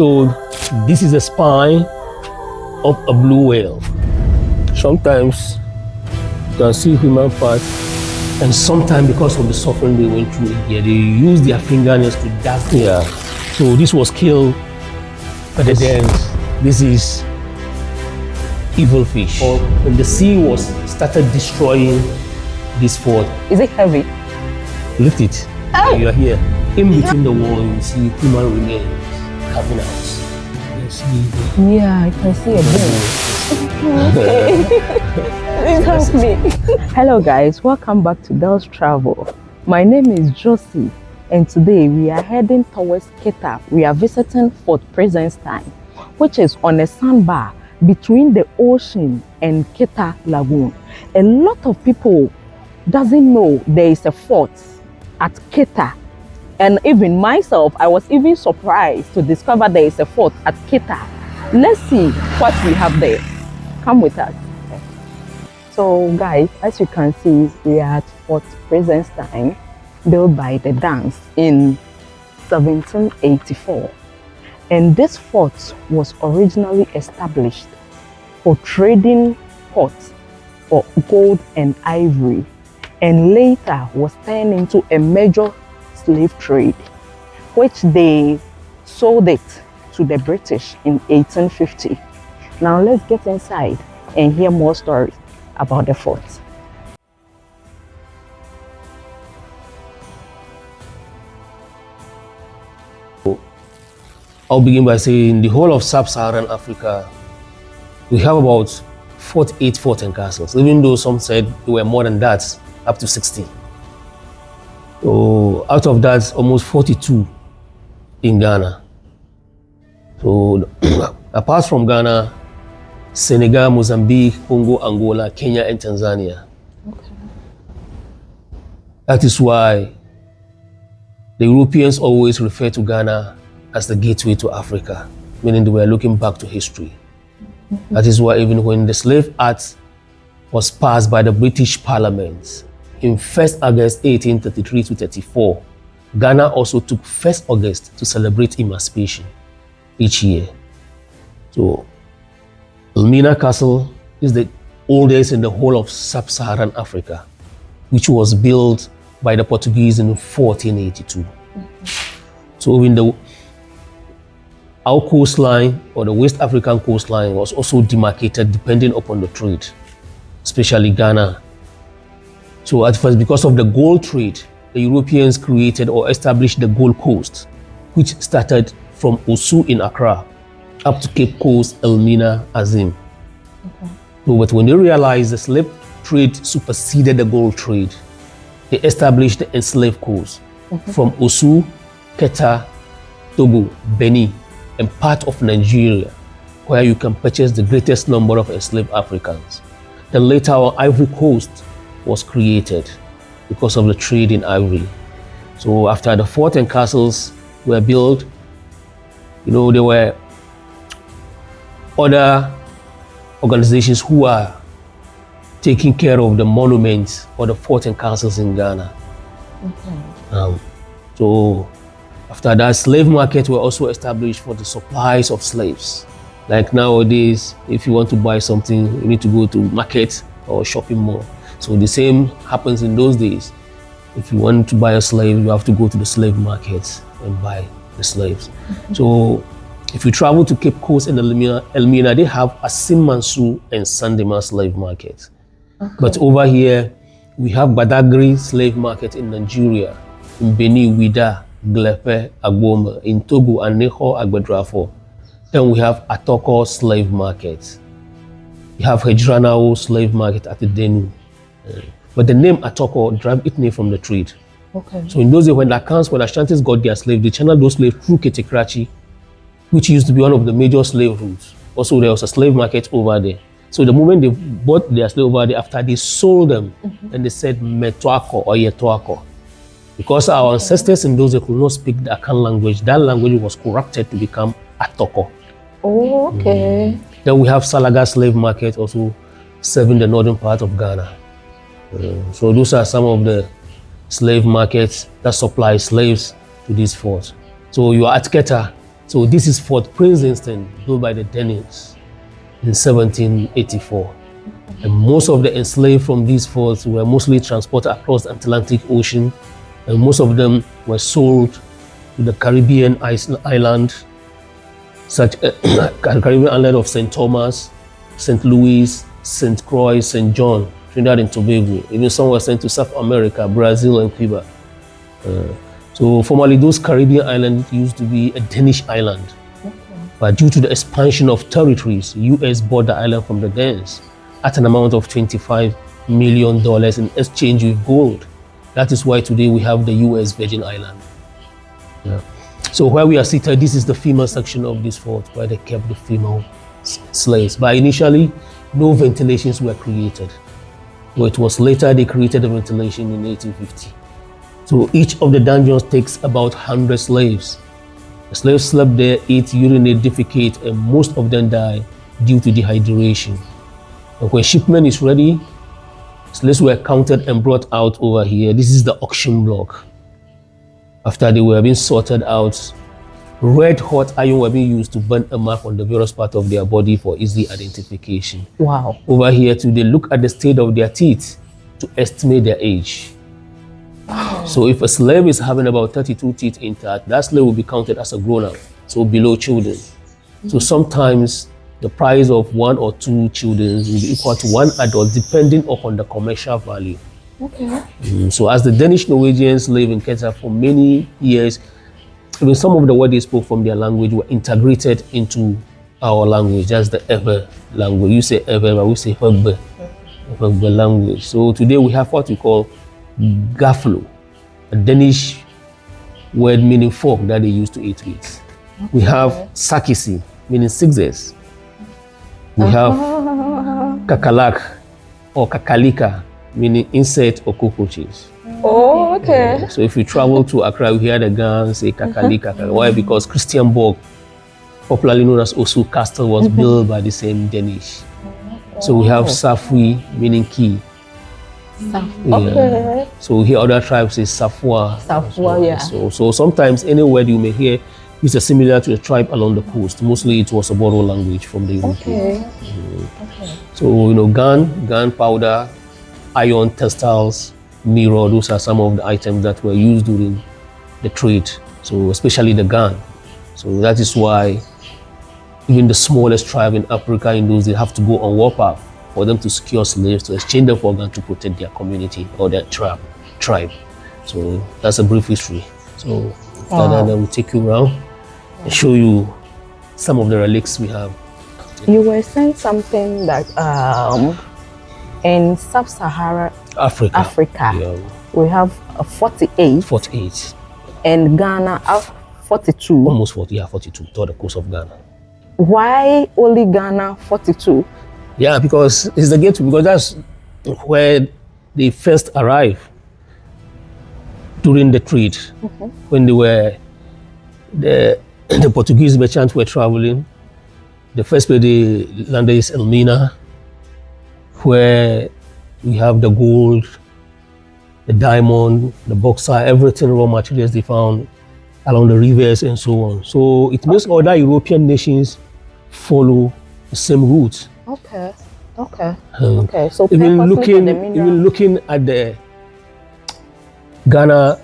So this is a spine of a blue whale. Sometimes you can see human parts, and sometimes because of the suffering they went through here, they use their fingernails to darken here. So this was killed by the dance. This is evil fish. When the sea was started destroying this fort. Is it heavy? Lift it. Oh. You are here. In between the wall, you see human remains coming out. You see. Yeah, I can see a bone. Okay. Please help me. Hello guys, welcome back to Del's Travel. My name is Josie, and today we are heading towards Keta. We are visiting Fort Prinzenstein, which is on a sandbar between the ocean and Keta Lagoon. A lot of people doesn't know there is a fort at Keta, and even myself, I was even surprised to discover there is a fort at Keta. Let's see what we have there. Come with us. So guys, as you can see, we are at Fort Prinzenstein, built by the Danes in 1784. And this fort was originally established for trading ports for gold and ivory, and later was turned into a major slave trade, which they sold it to the British in 1850. Now let's get inside and hear more stories about the fort. I'll begin by saying the whole of sub-Saharan Africa, we have about 48 forts and castles, even though some said there were more than that, up to 60. So out of that, almost 42 in Ghana. So apart from Ghana, Senegal, Mozambique, Congo, Angola, Kenya, and Tanzania. Okay. That is why the Europeans always refer to Ghana as the gateway to Africa, meaning they were looking back to history. Mm-hmm. That is why even when the Slave Act was passed by the British Parliament in 1st August 1833 to 34, Ghana also took 1st August to celebrate emancipation each year. So Elmina Castle is the oldest in the whole of sub-Saharan Africa, which was built by the Portuguese in 1482. Mm-hmm. So in our coastline, or the West African coastline, was also demarcated depending upon the trade, especially Ghana. So at first, because of the gold trade, the Europeans created or established the Gold Coast, which started from Osu in Accra up to Cape Coast, Elmina, Azim. Okay. So, but when they realized the slave trade superseded the gold trade, they established the Enslaved Coast from Osu, Keta, Togo, Benin, and part of Nigeria, where you can purchase the greatest number of enslaved Africans. Then later on, Ivory Coast was created because of the trade in ivory. So after the fort and castles were built, there were other organizations who are taking care of the monuments or the fort and castles in Ghana. Okay. So after that, slave markets were also established for the supplies of slaves. Like nowadays, if you want to buy something, you need to go to market or shopping mall. So the same happens in those days. If you want to buy a slave, you have to go to the slave markets and buy the slaves. Mm-hmm. So if you travel to Cape Coast and Elmina, they have Asim Mansu and Sandema slave markets. Okay. But over here, we have Badagry slave market in Nigeria, in Benin, Wida, Glepe, Agboma, in Togo, and Neho, Agbedrafo. Then we have Atoko slave market. We have Hejranao slave market at the Denu. But the name Atoko derived its name from the trade. Okay. So in those days, when the Ashantis got their slaves, they channeled those slaves through Ketekrachi, which used to be one of the major slave routes. Also, there was a slave market over there. So the moment they bought their slave over there, after they sold them, then they said Metuako or Yetuako. Because our ancestors in those days could not speak the Akan language, that language was corrupted to become Atoko. Oh, okay. Then we have Salaga slave market also serving the northern part of Ghana. So those are some of the slave markets that supply slaves to these forts. So you are at Keta, So this is Fort Prinzenstein, built by the Danish in 1784. And most of the enslaved from these forts were mostly transported across the Atlantic Ocean, and most of them were sold to the Caribbean island, such as Caribbean island of St. Thomas, St. Louis, St. Croix, St. John, Trinidad and Tobago. Even some were sent to South America, Brazil, and Cuba. So formerly, those Caribbean islands used to be a Danish island. But due to the expansion of territories, U.S. bought the island from the Danes at an amount of $25 million in exchange with gold. That is why today we have the U.S. Virgin Island. Yeah. So where we are seated, this is the female section of this fort where they kept the female slaves. But initially, no ventilations were created. But it was later they created the ventilation in 1850. So each of the dungeons takes about 100 slaves. The slaves slept there, ate, urinate, defecate, and most of them die due to dehydration. And when shipment is ready, slaves were counted and brought out over here. This is the auction block. After they were being sorted out, red hot iron were being used to burn a mark on the various parts of their body for easy identification. Wow. Over here too, they look at the state of their teeth to estimate their age. So if a slave is having about 32 teeth intact, that slave will be counted as a grown-up, so below children. So sometimes the price of 1 or 2 children will be equal to 1 adult, depending upon the commercial value. Okay. So as the Danish Norwegians lived in Keta for many years, even some of the words they spoke from their language were integrated into our language. That's the Ever language. You say Ever, but we say Hubbe language. So today we have what we call Gaflo, a Danish word meaning fork that they used to eat with. We have Sakisi, meaning sixes. We have Kakalak or Kakalika, meaning insect or cockroaches. Oh, okay. So if you travel to Accra, you hear the guns say Kakalika. Why? Because Christianborg, popularly known as Osu Castle, was built by the same Danish. So we have Safui, meaning key. Okay. So here other tribes say Safwa. Safwa, yeah. So sometimes any word you may hear is similar to a tribe along the coast. Mostly it was a borrow language from the Europeans. Okay. So gun powder, iron, textiles, mirror, those are some of the items that were used during the trade. So especially the gun. So that is why even the smallest tribe in Africa in those, they have to go on warpath for them to secure slaves, to exchange them for guns to protect their community or their tribe. So that's a brief history. So then we'll take you around and show you some of the relics we have. You were saying something that in Sub-Saharan Africa, yeah, we have 48. 48. And Ghana have 42. Almost 40, yeah, 42, toward the coast of Ghana. Why only Ghana 42? Yeah, because it's the gateway, because that's where they first arrived during the trade. When they were, the Portuguese merchants were traveling. The first place they landed is Elmina, where we have the gold, the diamond, the bauxite, everything raw materials they found along the rivers and so on. So it makes other European nations follow the same route. Okay. So even looking at the Ghana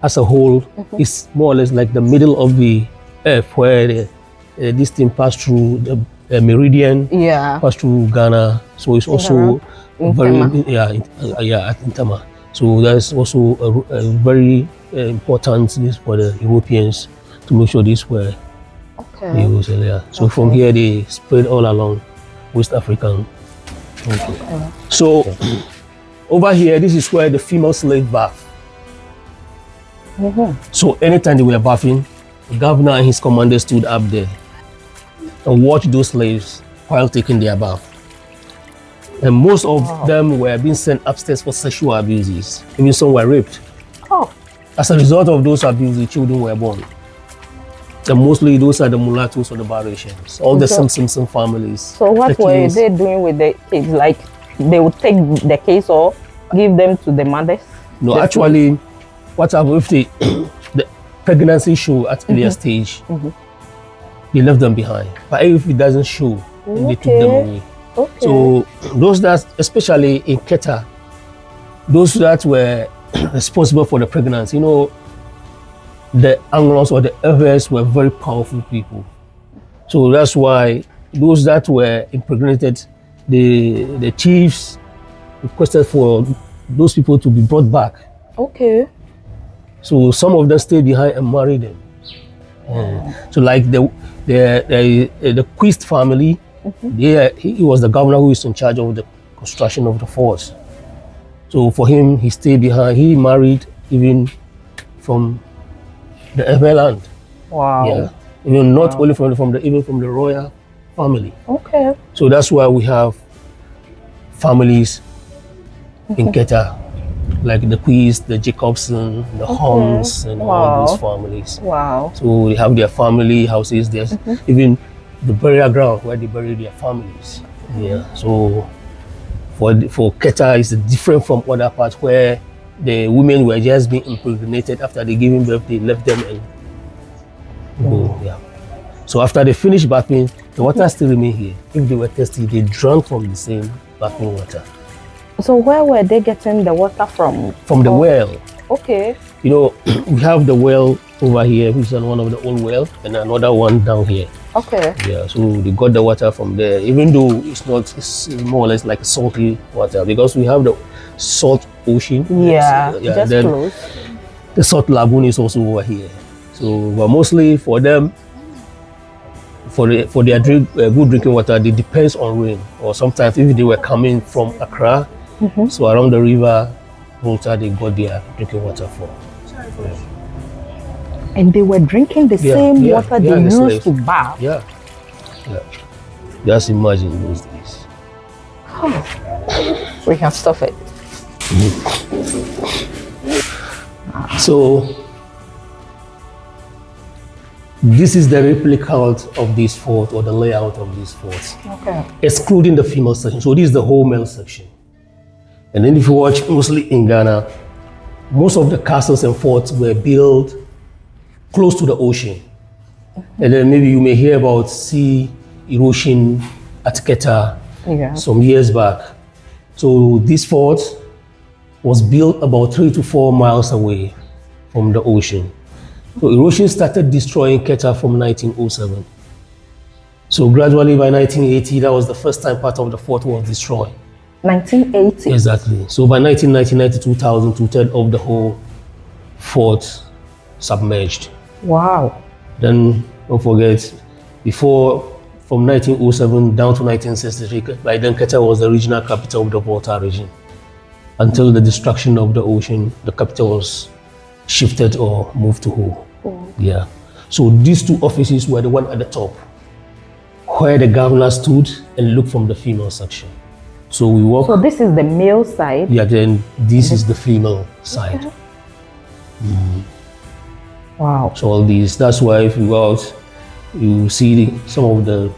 as a whole, is more or less like the middle of the earth, where this thing passed through the meridian, passed through Ghana. So it's also very at Intama. So that's also a very important this for the Europeans to make sure these were used earlier. So from here they spread all along West African. So over here, this is where the female slave bath. So anytime they were bathing, the governor and his commander stood up there and watched those slaves while taking their bath. And most of them were being sent upstairs for sexual abuses. Even some were raped. As a result of those abuses, children were born. And mostly those are the mulattoes or the Barations, all the Simpson families. So what were they doing with the kids? Like they would take the kids or give them to the mothers? No, actually, what happened if the pregnancy show at earlier stage, they left them behind. But if it doesn't show, then they took them away. Okay. So those that, especially in Keta, those that were responsible for the pregnancy, you know, the Anglos or the Evers were very powerful people. So that's why those that were impregnated, the chiefs requested for those people to be brought back. Okay. So some of them stayed behind and married them. So like the Quist family, he was the governor who is in charge of the construction of the forts. So for him, he stayed behind. He married even from the Everland. Wow. Yeah. You know, not only from the royal family. Okay. So that's why we have families in Keta, like the Quist, the Jacobson, the Holmes, and all these families. Wow. So they have their family houses. There's even the burial ground where they bury their families. Yeah. So for Keta, it's different from other parts where the women were just being impregnated after they giving birth. They left them and go. Yeah. So after they finished bathing, the water still remain here. If they were thirsty, they drank from the same bathing water. So where were they getting the water from? From the well. Okay. You know, we have the well over here, which is one of the old wells, and another one down here. Okay. Yeah, so they got the water from there, even though it's more or less like salty water, because we have the salt ocean. Yeah, just then close. The salt lagoon is also over here. So, but mostly for them, for their good drinking water, they depends on rain. Or sometimes if they were coming from Accra, so around the river, Volta, they got their drinking water for. Yeah. And they were drinking the same water they used to bath. Yeah. Just imagine those days. We can stop it. So this is the replica of this fort, or the layout of these forts. Okay. Excluding the female section. So this is the whole male section. And then if you watch mostly in Ghana, most of the castles and forts were built close to the ocean. And then maybe you may hear about sea erosion at Keta some years back. So this fort was built about 3 to 4 miles away from the ocean. So erosion started destroying Keta from 1907. So gradually by 1980, that was the first time part of the fort was destroyed. 1980? Exactly. So by 1990, 2000, 2/3 of the whole fort submerged. Wow. Then don't forget, before, from 1907 down to 1963, by then Keta was the regional capital of the Volta region. Until the destruction of the ocean, the capital was shifted or moved to Ho. Yeah. So these two offices were the one at the top, where the governor stood and looked from the female section. So we walk. So this is the male side? Yeah, then this is the female side. Wow. So all these, that's why if you go out, you see some of the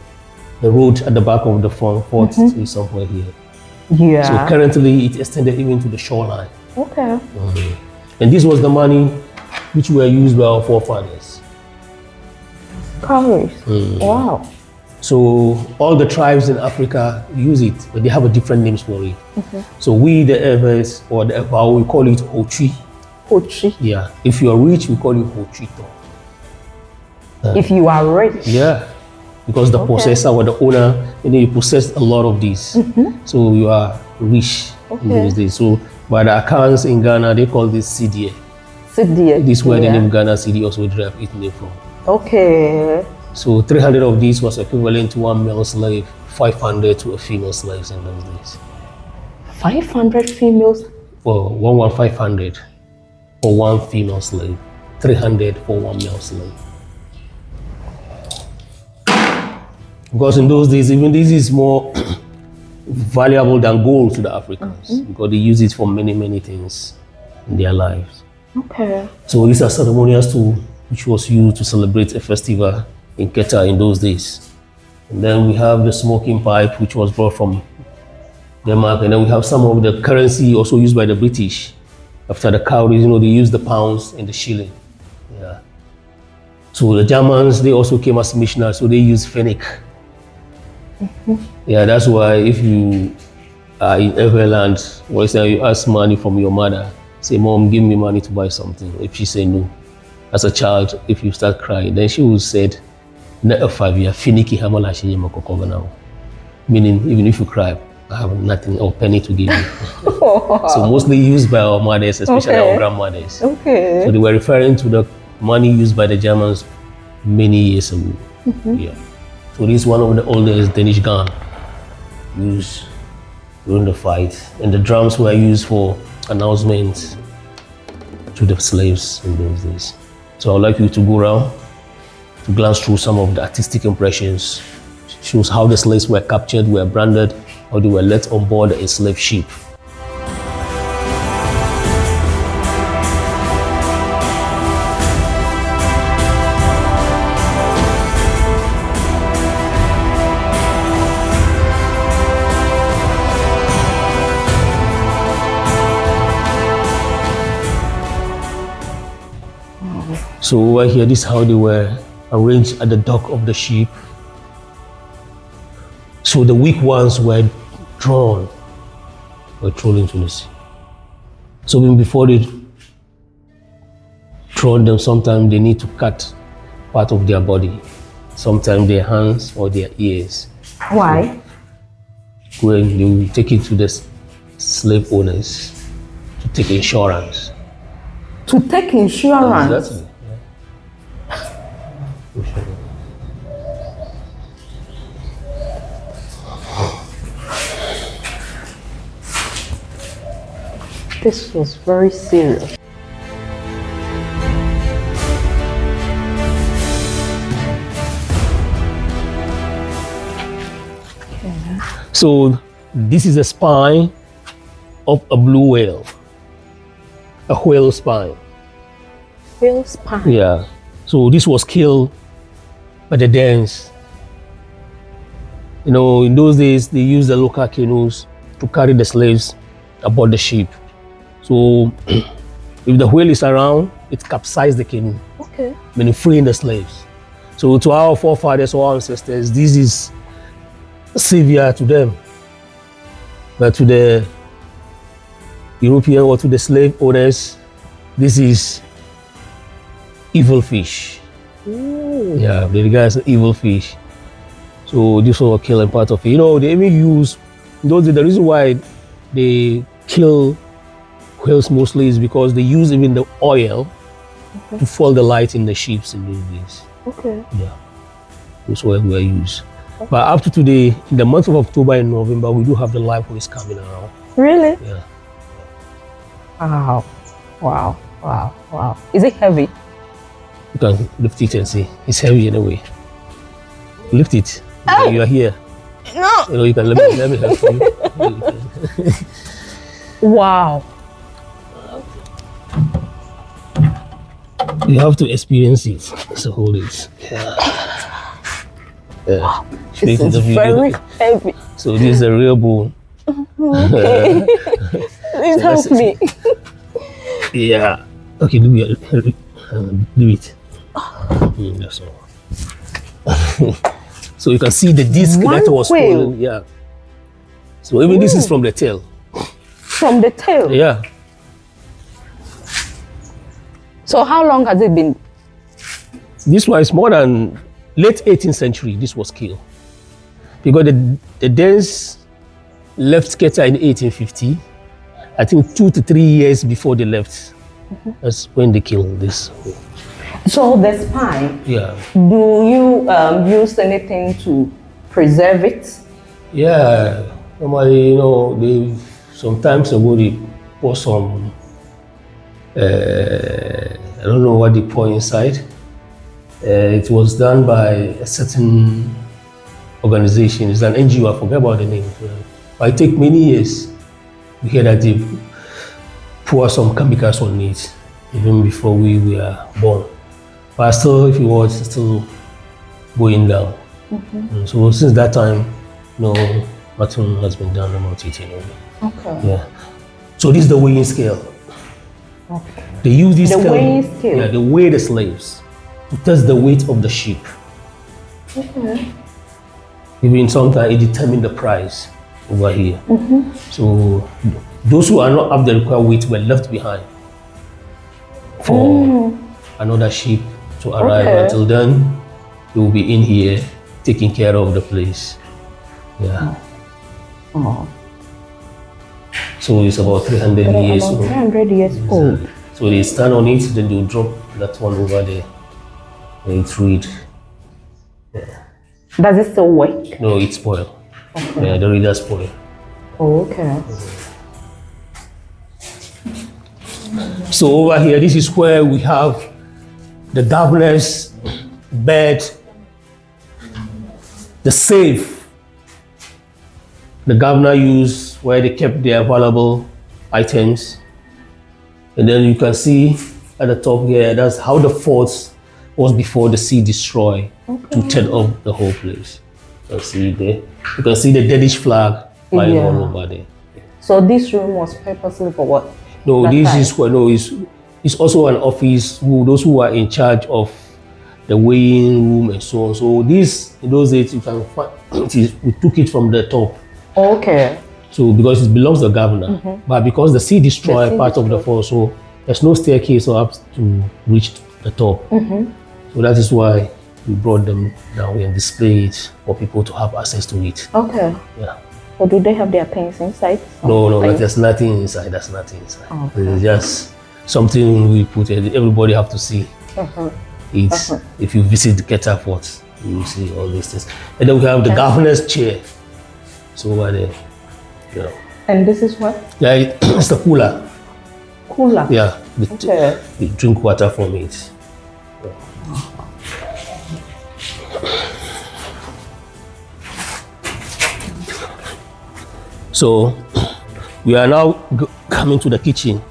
road at the back of the fort is somewhere here. Yeah. So currently it extended even to the shoreline. Okay. And this was the money which were used by our forefathers. Cowries. Wow. So all the tribes in Africa use it, but they have a different names for it. So we, the Evers or the Ebao, we call it Hochi. Hochi. Yeah. If you are rich, we call you Hochito. If you are rich. Yeah. Because the possessor or the owner, you possess a lot of these. So you are rich in those days. So by the accounts in Ghana, they call this CDA. CDA. This is where the name Ghana CD also derived its name from. Okay. So 300 of these was equivalent to 1 male slave, 500 to a female slave in those days. 500 females? For 500 for 1 female slave, 300 for 1 male slave. Because in those days, even this is more valuable than gold to the Africans, because they use it for many, many things in their lives. Okay. So these are ceremonial tools which was used to celebrate a festival in Keta in those days. And then we have the smoking pipe, which was brought from Denmark. And then we have some of the currency also used by the British. After the Cowries, they use the pounds and the shilling. Yeah. So the Germans, they also came as missionaries, so they used fennec. Yeah, that's why if you are in Everland, for example, you ask money from your mother, say, Mom, give me money to buy something. If she say no, as a child, if you start crying, then she will say, "Never 5 years, finiki hamala shinyama now." Meaning, even if you cry, I have nothing or penny to give you. So mostly used by our mothers, especially our grandmothers. Okay. So they were referring to the money used by the Germans many years ago. Yeah. So this is one of the oldest Danish gun used during the fight. And the drums were used for announcements to the slaves in those days. So I'd like you to go around to glance through some of the artistic impressions. Shows how the slaves were captured, were branded, or they were let on board a enslaved ship. So over here, this is how they were arranged at the dock of the ship. So the weak ones were thrown into the sea. So even before they throw them, sometimes they need to cut part of their body, sometimes their hands or their ears. Why? When they will take it to the slave owners to take insurance. To take insurance? Exactly. Yeah. This was very serious. So this is the spine of a blue whale, a whale spine. Whale spine? Yeah. So this was killed by the Danes. You know, in those days, they used the local canoes to carry the slaves aboard the ship. So if the whale is around, it capsizes the canoe, okay, meaning freeing the slaves. So to our forefathers or our ancestors, this is severe to them. But to the European or to the slave owners, this is evil fish. Ooh. Yeah, they regard as evil fish. So this was a killing part of it. You know, they even use, those the reason why they kill whales mostly is because they use even the oil to foil the light in the ships in those days. Okay. Yeah, those oil were used. But up to today, in the month of October and November, we do have the live whales coming around. Really? Yeah. Wow. Wow. Wow. Wow. Is it heavy? You can lift it and see. It's heavy anyway. Lift it. Oh. You are here. No. You know, you can let me help you. Wow. You have to experience it. So hold it. Yeah. Wow. This is very heavy. So this is a real bone. Okay. Please help me. Yeah. Okay, do it. That's all. So you can see the disc that was swollen. Yeah. So even this is from the tail. From the tail? Yeah. So how long has it been? This one is more than late 18th century. This was killed because the Danes left Keta in 1850. I think 2 to 3 years before they left. That's when they killed this. So the spine, Yeah. do you use anything to preserve it? Yeah. Normally, you know, they sometimes ago they pour some, I don't know what they pour inside. It was done by a certain organization. It's an NGO, I forget about the name. But it took many years to hear that they pour some chemicals on it, even before we were born. But still, if you watch, it's still going down. So since that time, no, nothing has been done about it anyway. Okay. Yeah. So this is the weighing scale. Okay. They use this The scale. weighing scale? Yeah, they weigh the slaves. to test the weight of the sheep. Okay. Even sometimes it determines the price over here. So those who are not up the required weight were left behind for another sheep to arrive. Until then, they will be in here taking care of the place. Yeah. Oh. So it's about 300 years About old. 300 years old. So they stand on it, then they'll drop that one over there. And it's read. Does it still work? No, it's spoiled. Okay. Yeah, the reader spoiled. Oh, okay. So over here, this is where we have the governor's bed, the safe the governor used where they kept their valuable items. And then you can see at the top here, that's how the fort was before the sea destroyed to turn off the whole place. You can see there. You can see the Danish flag flying all over there. So this room was purposely for what? No, this is where it's also an office. Those who are in charge of the weighing room and so on. So this, in those days, you can find we took it from the top. Okay. So because it belongs to the governor, but because the sea destroyed part of the fort, so there's no staircase up to reach the top. So that is why we brought them down and displayed it for people to have access to it. Okay. Yeah. Or do they have their things inside? No, there's nothing inside. There's nothing inside. Okay. It's just something we put in. Everybody have to see. It's if you visit the Keta fort, you will see all these things. And then we have the governor's chair. So over there, you know. And this is what? Yeah, it's the cooler. Cooler. Yeah, Okay. they drink water from it. So we are now coming to the kitchen.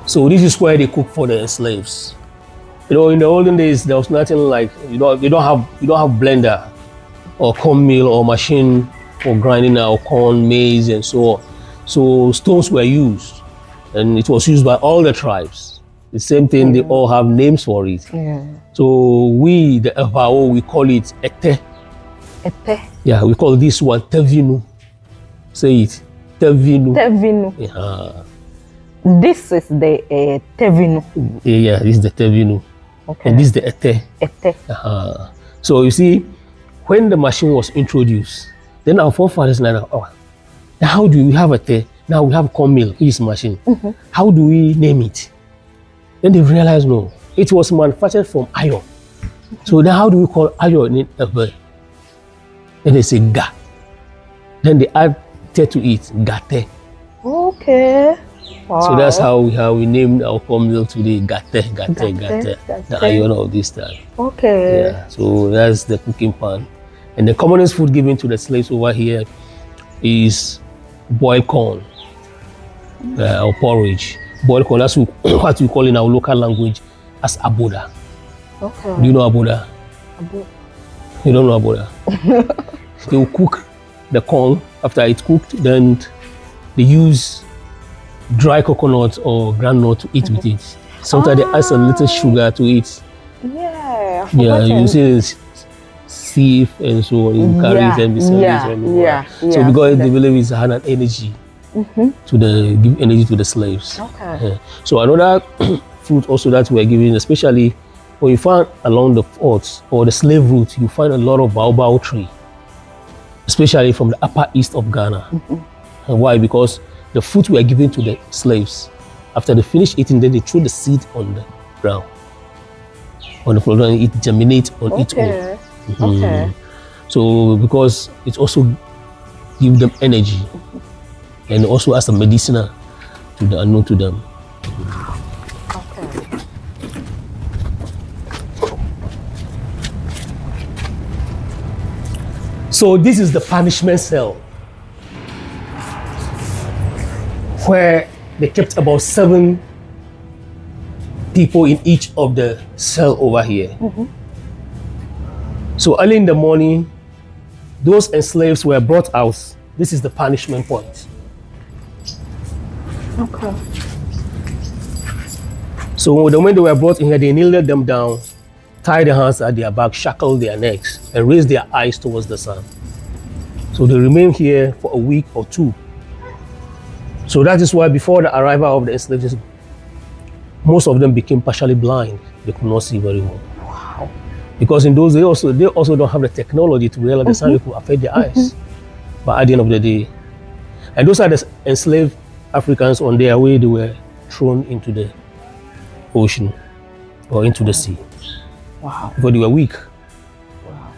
So this is where they cook for the enslaved. You know, in the olden days, there was nothing like, you don't have blender or corn mill or machine for grinding our corn, maize, and so on. So stones were used, and it was used by all the tribes. The same thing, they all have names for it. Yeah. So we, the FAO, we call it ete. Ete. Yeah, we call this one tevinu. Say it, tevinu. Tevinu. Yeah. This is the tevinu. Yeah, this is the tevinu. Okay. And this is the ete. Ete. So you see, when the machine was introduced, then our forefathers like, oh, how do we have ete? Now we have corn mill, which is machine. How do we name it? Then they realized, no, it was manufactured from iron. So then how do we call iron in a bird? Then they say ga. Then they add te to it, gate. Okay. Wow. So that's how we named our corn mill today, gate. The iron of this time. Okay. Yeah, so that's the cooking pan. And the commonest food given to the slaves over here is boiled corn or porridge. Boiled corn, that's what we call in our local language as aboda. Okay. Do you know aboda? You don't know aboda? They will cook the corn. After it's cooked, then they use dry coconut or groundnut to eat with it. Sometimes they add some little sugar to it. Yeah. Yeah, you see sieve and so on, in carries and so because they believe it's had an energy to give energy to the slaves. Okay. So another fruit also that we're giving, especially when you find along the forts or the slave route, you find a lot of baobab tree, especially from the upper east of Ghana. And why? Because the fruit were given to the slaves. After they finish eating, then they throw the seed on the ground. On the floor, and it germinates on its own. Okay. So because it also gives them energy and also as a medicinal to the unknown to them. Okay. So this is the punishment cell where they kept about 7 people in each of the cell over here. So early in the morning, those enslaved were brought out. This is the punishment point. Okay. So when they were brought in here, they kneeled them down, tied their hands at their back, shackled their necks, and raised their eyes towards the sun. So they remained here for a week or two. So that is why before the arrival of the enslaved, most of them became partially blind. They could not see very well. Wow. Because in those days they also don't have the technology to realize the sun could affect their eyes. But at the end of the day, and those are the enslaved Africans. On their way, they were thrown into the ocean or into the sea. Wow. Because they were weak. Wow.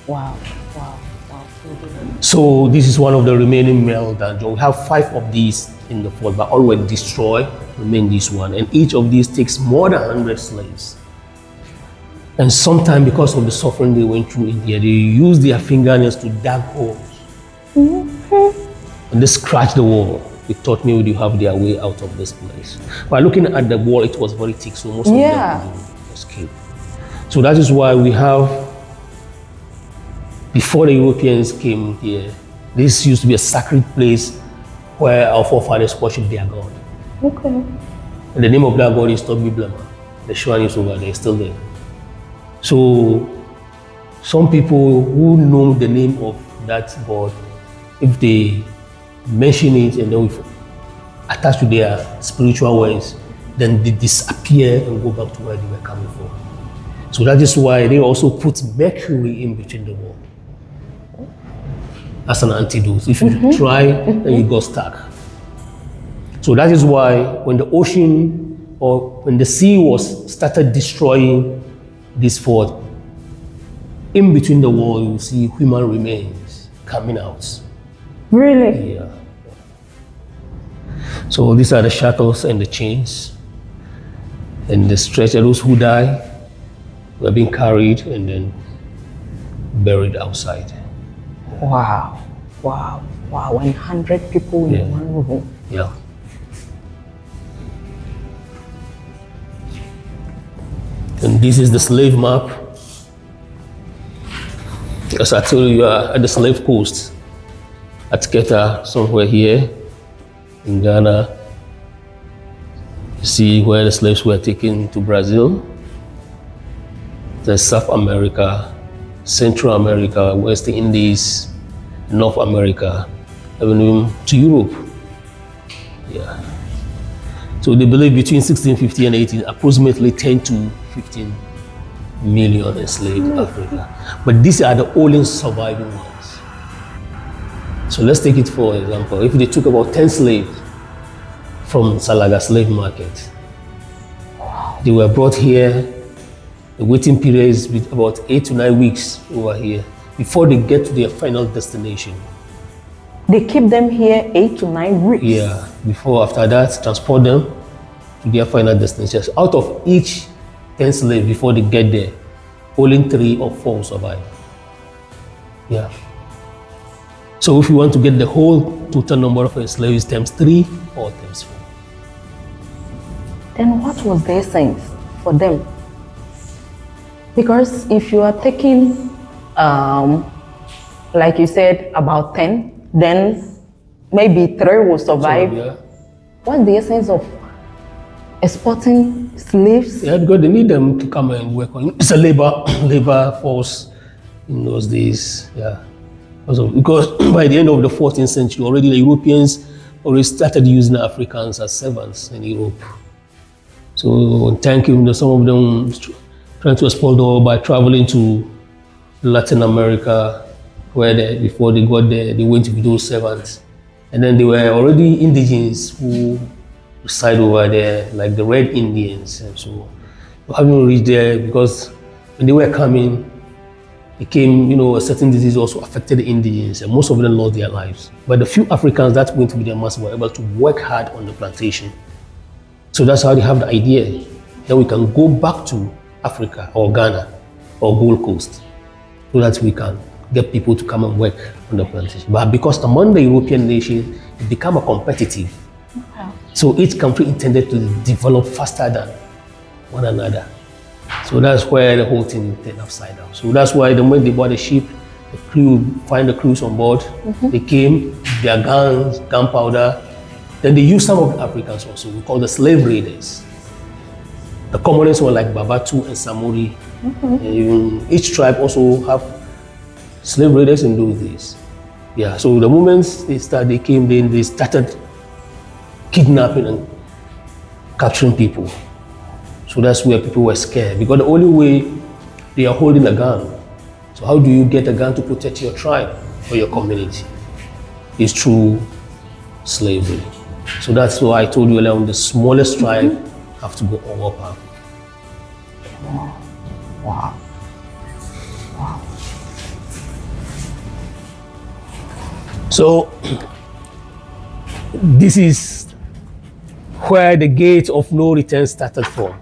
Wow. Wow. Wow. So this is one of the remaining male dungeons. We have 5 of these in the fort, but all were destroyed. Remain this one, and each of these takes more than 100 slaves. And sometimes, because of the suffering they went through in here, they use their fingernails to dig holes. And they scratch the wall. They thought maybe they have their way out of this place. By looking at the wall, it was very thick, so most of them couldn't escape. So that is why we have, before the Europeans came here, this used to be a sacred place where our forefathers worshiped their God. Okay. And the name of that God is Torshubla. The shrine is over there, still there. So some people who know the name of that God, if they mention it and then attach to their spiritual words, then they disappear and go back to where they were coming from. So that is why they also put mercury in between the wall as an antidote. If you try, then you got stuck. So that is why when the ocean or when the sea was started destroying this fort, in between the wall you see human remains coming out. Really? Yeah. So these are the shackles and the chains and the stretcher. Those who die were being carried and then buried outside. Wow. Wow. Wow. 100 people in one room. Yeah. And this is the slave map. As I told you, are at the slave coast at Keta, somewhere here in Ghana. You see where the slaves were taken to Brazil, there's South America, Central America, West Indies, North America, even to Europe. Yeah. So they believe between 1650 and 18, approximately 10 to 15 million enslaved Africa. But these are the only surviving ones. So let's take it for example. If they took about 10 slaves from Salaga slave market, they were brought here. The waiting period is about 8 to 9 weeks over here before they get to their final destination. They keep them here 8 to 9 weeks? Yeah, before after that, transport them to their final destination. Out of each 10 slaves before they get there, only 3 or 4 survive. Yeah. So if you want to get the whole total number of slaves times 3 or times 4. Then what was the essence for them? Because if you are taking, like you said, about 10, then maybe 3 will survive. So, yeah. What's the essence of exporting slaves? Yeah, because they need them to come and work on. It's a labor force in those days. Yeah. Also, because by the end of the 14th century, already the Europeans already started using Africans as servants in Europe. So thank you, some of them trying to exploit the world by traveling to Latin America, where before they got there, they went with those servants. And then there were already indigenous who reside over there, like the Red Indians. And so having reached there, because when they were coming, it came, a certain disease also affected the Indians, and most of them lost their lives. But the few Africans that went with their master were able to work hard on the plantation. So that's how they have the idea that we can go back to Africa or Ghana or Gold Coast so that we can get people to come and work on the plantation. But because among the European nations, it became a competitive. Okay. So each country intended to develop faster than one another. So that's where the whole thing turned upside down. So that's why when they bought the ship, the crew, find the crews on board, they came, their guns, gunpowder, Then they use some of the Africans also. We call the slave raiders. The commonest were like Babatu and Samori. And each tribe also have slave raiders in those days. Yeah, so the moment they came, then they started kidnapping and capturing people. So that's where people were scared, because the only way they are holding a gun. So how do you get a gun to protect your tribe or your community? It's through slavery. So that's why I told you earlier on, the smallest tribe have to go all up. Wow. Wow. So this is where the gate of no return started from.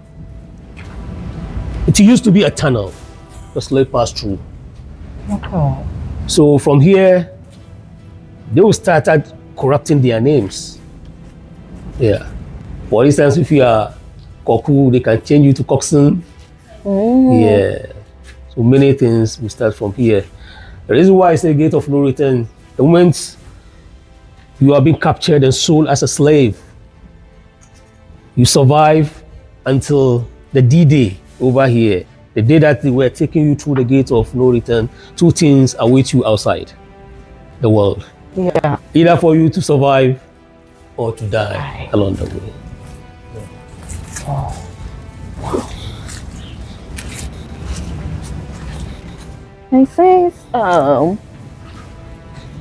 It used to be a tunnel the slave passed through. Okay. So from here, they will started corrupting their names. Yeah. For instance, if you are Koku, they can change you to Coxon. Yeah. So many things will start from here. The reason why I say gate of no return, the moment you are being captured and sold as a slave, you survive until the D-Day over here. The day that they were taking you through the gate of no return, two things await you outside the world. Yeah. Either for you to survive or to die along the way. Oh. And since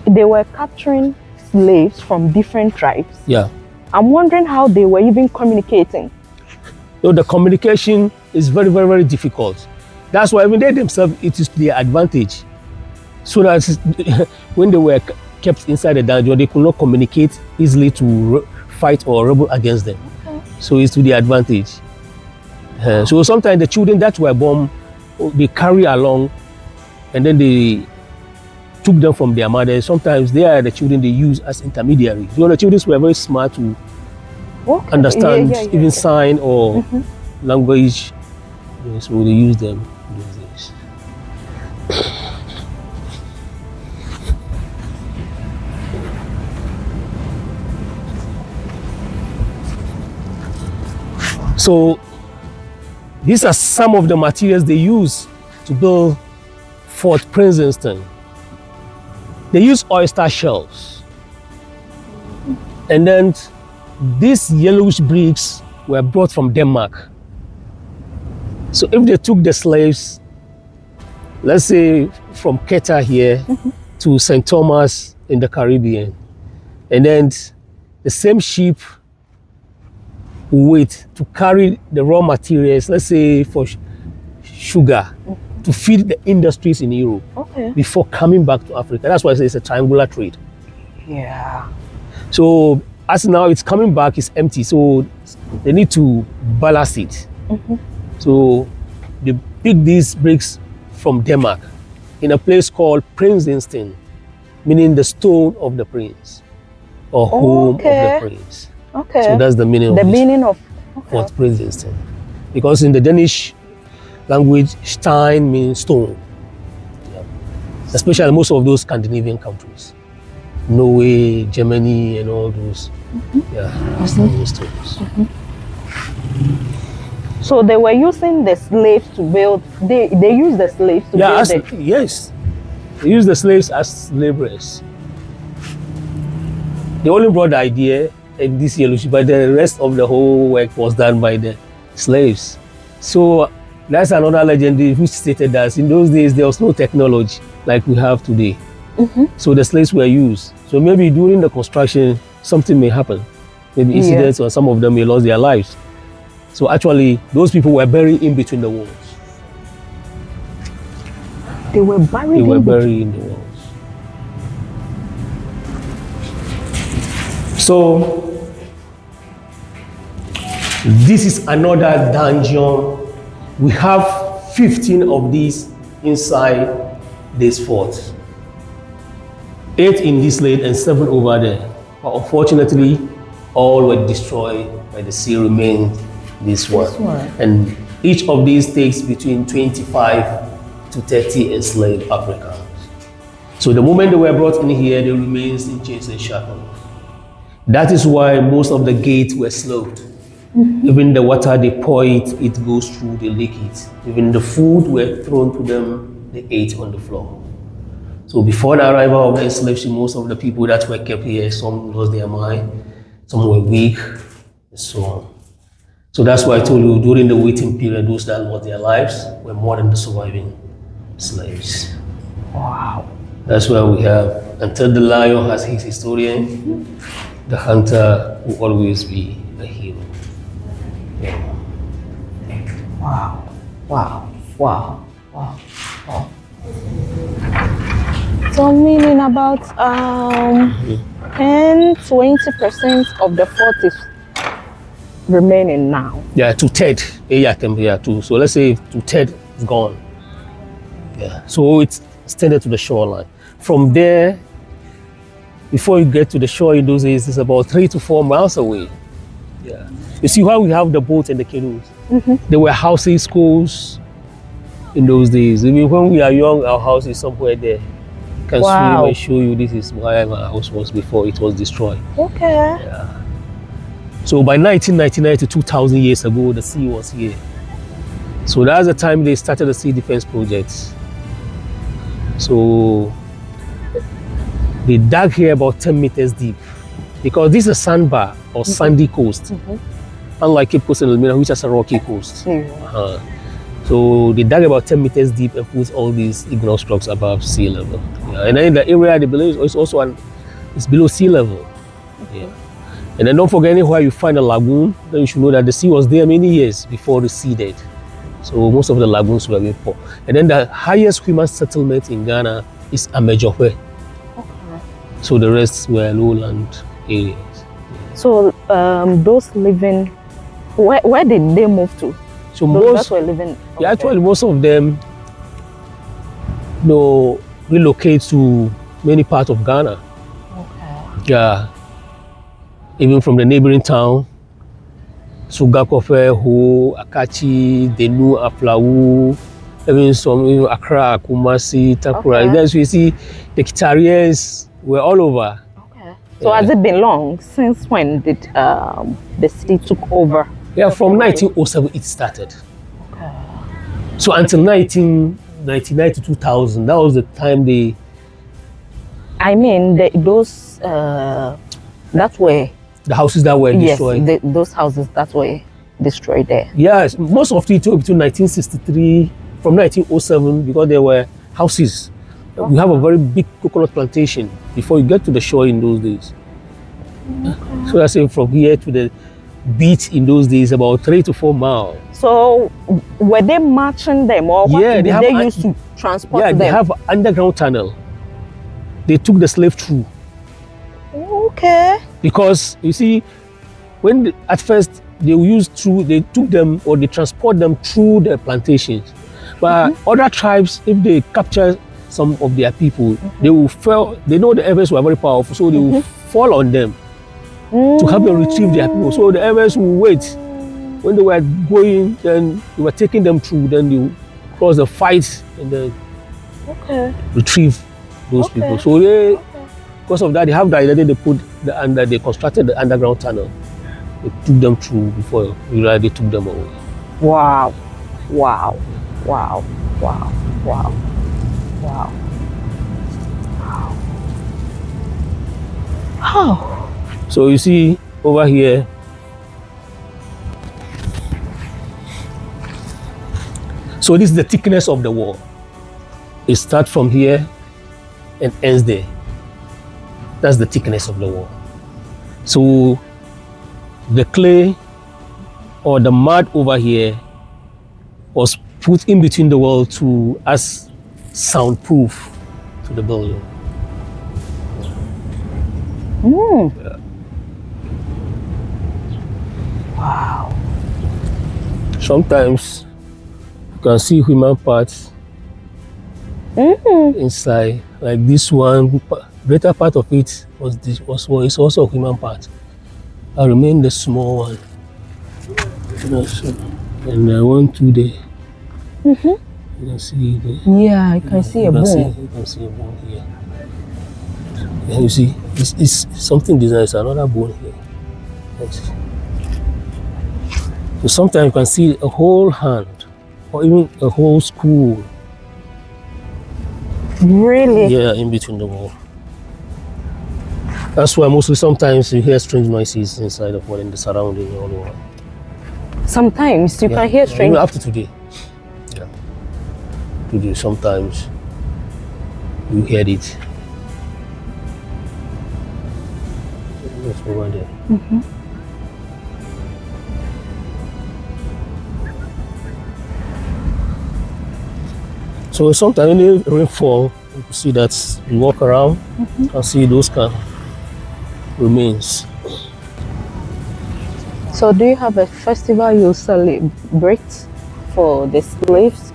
they were capturing slaves from different tribes, Yeah. I'm wondering how they were even communicating. So the communication is very, very, very difficult. That's why even they themselves, it is their advantage. So that when they were kept inside the dungeon, they could not communicate easily to fight or rebel against them. Okay. So it's to their advantage. So sometimes the children that were born, they carry along, and then they took them from their mothers. Sometimes they are the children they use as intermediaries. So the children were very smart to understand even sign or language. Yeah, so they use them these days. So these are some of the materials they use to build Fort Prinzenstein. They use oyster shells. And then these yellowish bricks were brought from Denmark. So if they took the slaves, let's say from Keta here to St. Thomas in the Caribbean, and then the same ship will wait to carry the raw materials, let's say for sugar, to feed the industries in Europe before coming back to Africa. That's why I say it's a triangular trade. Yeah. So as now it's coming back, it's empty. So they need to ballast it. So they pick these bricks from Denmark in a place called Prinzenstein, meaning the stone of the prince or home of the prince. Okay. So that's the meaning of Fort Prinzenstein. Because in the Danish language, Stein means stone. Yeah. Especially most of those Scandinavian countries. Norway, Germany, and all those. Yeah, stones. So they were using the slaves to build, they used the slaves to build it? Yes. They used the slaves as laborers. They only brought the idea in this yellow ship, but the rest of the whole work was done by the slaves. So that's another legend which stated that in those days there was no technology like we have today. So the slaves were used. So maybe during the construction, something may happen. Maybe incidents or some of them may lose their lives. So actually, those people were buried in between the walls. They were buried in the walls. So this is another dungeon. We have 15 of these inside this fort. 8 in this lane and 7 over there. But unfortunately, all were destroyed by the sea, remained this one. And each of these takes between 25 to 30 enslaved Africans. So the moment they were brought in here, they remained in chains and shackles. That is why most of the gates were sloped. Even the water they pour it goes through, they leak it. Even the food were thrown to them, they ate on the floor. So before the arrival of the enslaved, most of the people that were kept here, some lost their mind, some were weak, and so on. So that's why I told you during the waiting period, those that lost their lives were more than the surviving slaves. Wow. That's why we have, until the lion has his historian, the hunter will always be a hero. Yeah. Wow. Wow. Wow. Wow. Wow. So meaning about 10-20% of the 40s remaining now. Yeah, two-third. Yeah, two. So let's say two-third is gone. Yeah. So it's extended to the shoreline. From there, before you get to the shore in those days, it's about 3 to 4 miles away. Yeah. You see why we have the boats and the canoes? There were houses, schools in those days. I mean, when we are young, our house is somewhere there. I can swim and show you this is where my house was before it was destroyed. Okay. Yeah. So by 1999 to 2000 years ago, the sea was here. So that's the time they started the sea defense projects. So they dug here about 10 meters deep because this is a sandbar or sandy coast, unlike Cape Coast and Elmina, which is a rocky coast. So they dug about 10 meters deep and put all these igneous rocks above sea level. Yeah. And then the area they believe is also it's below sea level. Yeah. And then don't forget anywhere you find a lagoon, then you should know that the sea was there many years before the sea did. So most of the lagoons were very poor. And then the highest human settlement in Ghana is Amejope. So the rest were lowland areas. So those living, where did they move to? So those that were living. Yeah, actually most of them, relocate to many parts of Ghana. Okay. Yeah, even from the neighboring town, Sugakofe, Ho, Akachi, Denu, Aflawu, even some Accra, Kumasi, Takura. Then you see the Kitarians were all over. Okay. So has it been long? Since when did the city took over? Yeah, from 1907 it started. Okay. So until 1999 to 2000, that was the time they... I mean, those that were... The houses that were destroyed? Yes, those houses that were destroyed there. Yes, most of it between 1963, from 1907, because there were houses. Okay. We have a very big coconut plantation before you get to the shore in those days. Okay. So I say from here to the beach in those days, about 3 to 4 miles. So were they marching them or what did they use to transport them? Yeah, they have an underground tunnel. They took the slave through. Okay. Because you see, at first they took them or they transport them through the plantations. But other tribes, if they capture some of their people, they will fall. They know the Evans were very powerful, so they will fall on them to help them retrieve their people. So the Evans will wait. When they were going, then they were taking them through, then they cross the fight and then retrieve those people. So because of that, they have the idea that they constructed the underground tunnel. They took them through before they took them away. Wow. Wow. Wow. Wow. Wow. Wow. Wow. Oh. So you see over here, so this is the thickness of the wall. It starts from here and ends there. That's the thickness of the wall. So the clay or the mud over here was put in between the wall as soundproof to the building. Yeah. Wow. Sometimes you can see human parts inside, like this one. Greater part of it is also a human part. I remain the small one. And I want to there. You can see there. Yeah, I can see a bone. You can see a bone here. And you see, it's something designed. It's another bone here. Yes. So sometimes you can see a whole hand, or even a whole school. Really? Yeah, in between the wall. That's why mostly sometimes you hear strange noises inside of one in the surrounding all over. Sometimes you can hear strange. Even after today. Yeah. Today sometimes you hear it. That's over there. Mm-hmm. So sometimes when the rainfall, you can see that you walk around and see those kind of remains. So do you have a festival you celebrate for the slaves?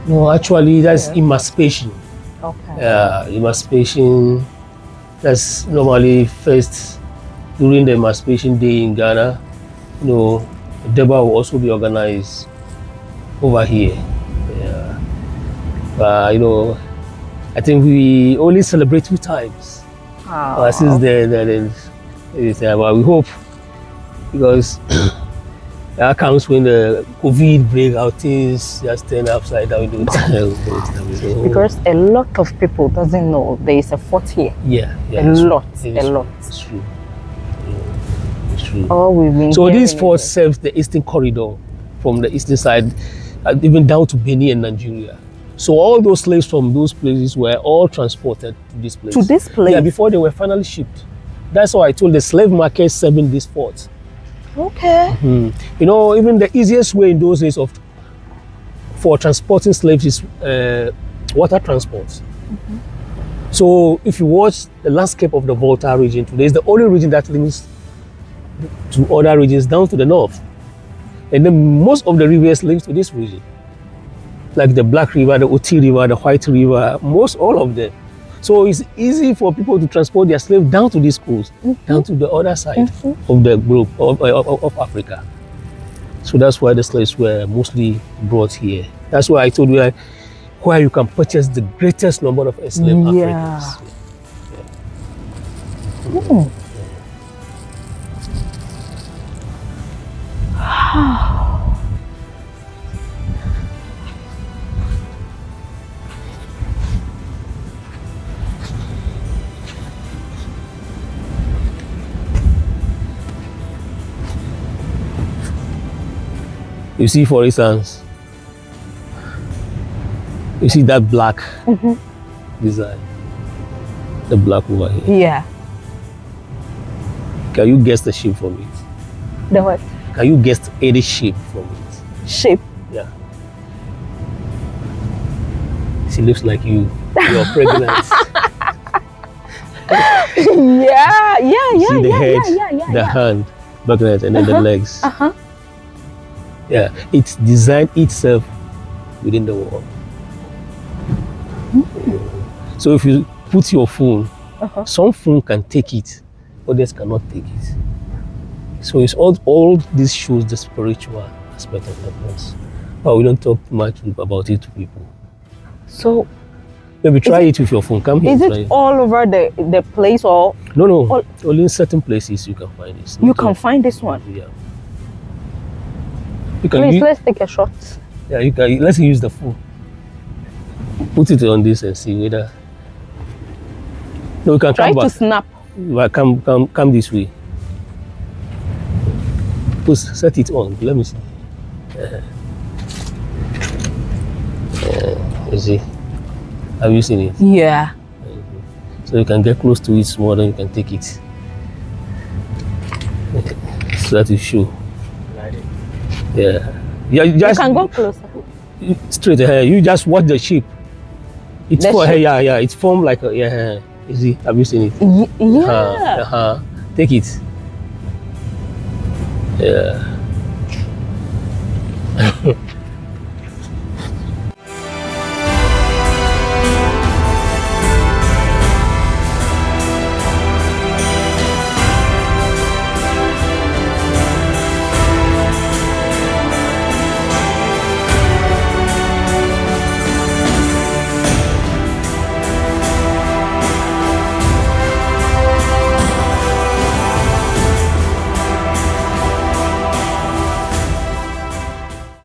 No, actually that's emancipation. Okay. Yeah, emancipation. That's normally first during the emancipation day in Ghana. You know, the Deba will also be organized over here. Yeah. You know, I think we only celebrate 2 times. Since then, but we hope, because that comes when the COVID break out, things just turn upside down. Because a lot of people doesn't know there is a fort here. Yeah, a lot. It's true. It's true. Oh, we've been. So this fort serves the eastern corridor, from the eastern side, even down to Benin and Nigeria. So all those slaves from those places were all transported to this place. To this place? Yeah, before they were finally shipped. That's why I told the slave market serving this fort. Okay. You know, even the easiest way in those days for transporting slaves is water transport. So if you watch the landscape of the Volta region today, it's the only region that links to other regions down to the north. And then most of the rivers link to this region. Like the Black River, the Oti River, the White River, all of them. So it's easy for people to transport their slaves down to this coast, down to the other side of the globe, of Africa. So that's why the slaves were mostly brought here. That's why I told you where you can purchase the greatest number of enslaved Africans. You see, for instance, you see that black design, the black over here. Yeah. Can you guess the shape from it? The what? Can you guess any shape from it? Shape? Yeah. She looks like you. You're pregnant. Yeah. See the head, the hand, pregnant, and then the legs. Yeah, it's designed itself within the wall. So if you put your phone, some phone can take it, others cannot take it. So it's all this shows the spiritual aspect of the place. But we don't talk much about it to people. So maybe try it with your phone. Come here. Is it all over the place, or? No. Only in certain places you can find this. You can find this one? Yeah. Please, let's take a shot. Yeah, you can. Let's use the phone. Put it on this and see whether. No, we can try come back. To snap. Well, come this way. Set it on. Let me see. You see? Have you seen it? Yeah. So you can get close to it more than you can take it. So that is show. Yeah. You can go closer. Straight ahead. You just watch the shape. It's it's formed like a You see? Have you seen it? Yeah. Take it. Yeah.